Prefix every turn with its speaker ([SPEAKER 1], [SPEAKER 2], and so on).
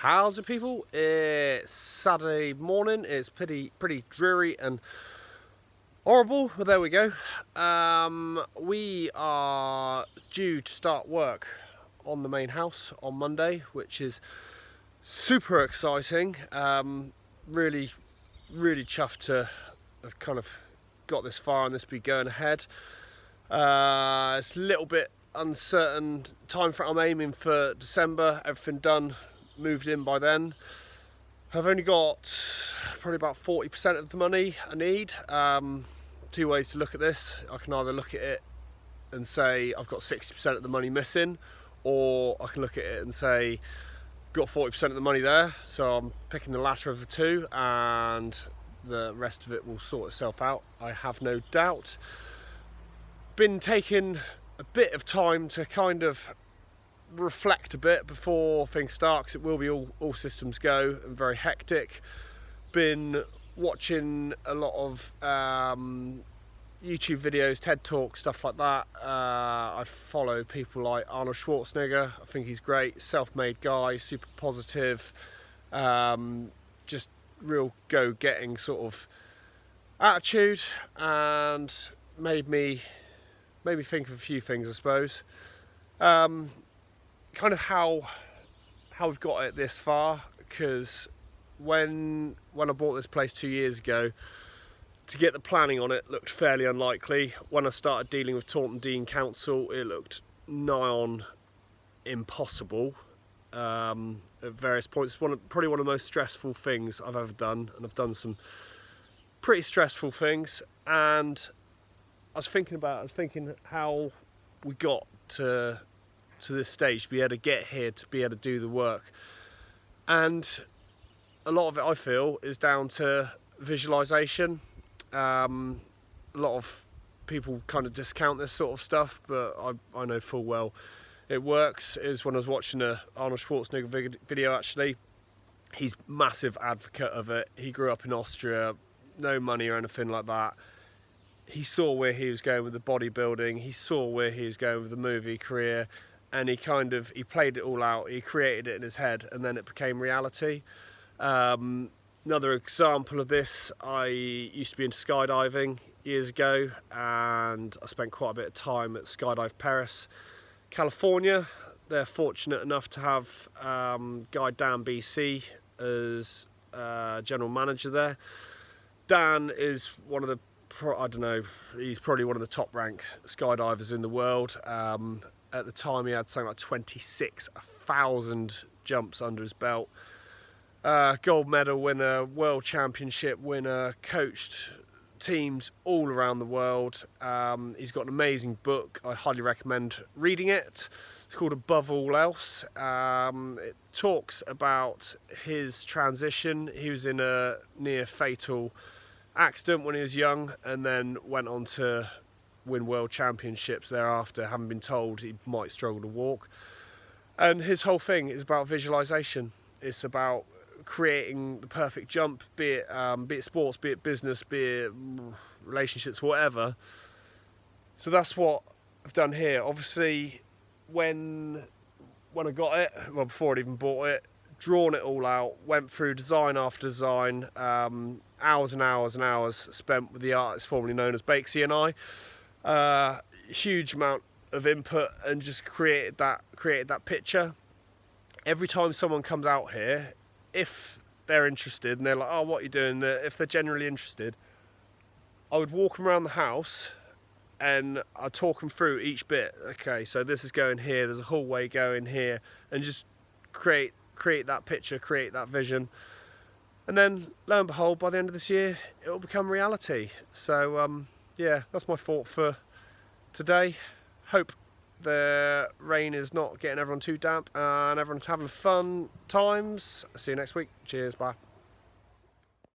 [SPEAKER 1] How's it, people? It's Saturday morning. It's pretty dreary and horrible, but there we go. We are due to start work on the main house on Monday, which is super exciting. Really chuffed to have kind of got this far and this be going ahead. It's a little bit uncertain time frame. I'm aiming for December, everything done, moved in by then. I've only got probably about 40% of the money I need. Two ways to look at this. I can either look at it and say I've got 60% of the money missing, or I can look at it and say got 40% of the money there. So I'm picking the latter of the two, and the rest of it will sort itself out, I have no doubt. Been taking a bit of time to kind of reflect a bit before things start, because it will be all systems go and very hectic. Been watching a lot of YouTube videos, TED Talks, stuff like that. I follow people like Arnold Schwarzenegger. I think he's great, self-made guy, super positive, just real go-getting sort of attitude, and made me think of a few things, I suppose. Kind of how we've got it this far, because when I bought this place 2 years ago, to get the planning on it looked fairly unlikely. When I started dealing with Taunton Deane Council, it looked nigh on impossible at various points. It's probably one of the most stressful things I've ever done, and I've done some pretty stressful things. And I was thinking how we got to this stage, to be able to get here, to be able to do the work. And a lot of it, I feel, is down to visualization. A lot of people kind of discount this sort of stuff, but I know full well it works. Is when I was watching a Arnold Schwarzenegger video, actually. He's massive advocate of it. He grew up in Austria, no money or anything like that. He saw where he was going with the bodybuilding, he saw where he was going with the movie career, and he played it all out, he created it in his head, and then it became reality. Another example of this, I used to be into skydiving years ago, and I spent quite a bit of time at Skydive Perris, California. They're fortunate enough to have guy Dan BC as general manager there. Dan is one of the, I don't know, he's probably one of the top ranked skydivers in the world. At the time he had something like 26,000 jumps under his belt. Gold medal winner, world championship winner, coached teams all around the world. He's got an amazing book. I highly recommend reading it. It's called Above All Else. It talks about his transition. He was in a near fatal accident when he was young, and then went on to win world championships thereafter, having been told he might struggle to walk. And his whole thing is about visualization. It's about creating the perfect jump, be it sports, be it business, be it relationships, whatever. So that's what I've done here. Obviously, when I got it, well, before I'd even bought it, drawn it all out, went through design after design, hours and hours and hours spent with the artist formerly known as Bakesy and I. Huge amount of input, and just created that picture. Every time someone comes out here, if they're interested and they're like, oh, what are you doing? If they're generally interested, I would walk them around the house and I'd talk them through each bit. Okay, so this is going here, there's a hallway going here, and just create that picture, create that vision. And then, lo and behold, by the end of this year, it will become reality. So, yeah, that's my thought for today. Hope the rain is not getting everyone too damp and everyone's having fun times. See you next week. Cheers, bye.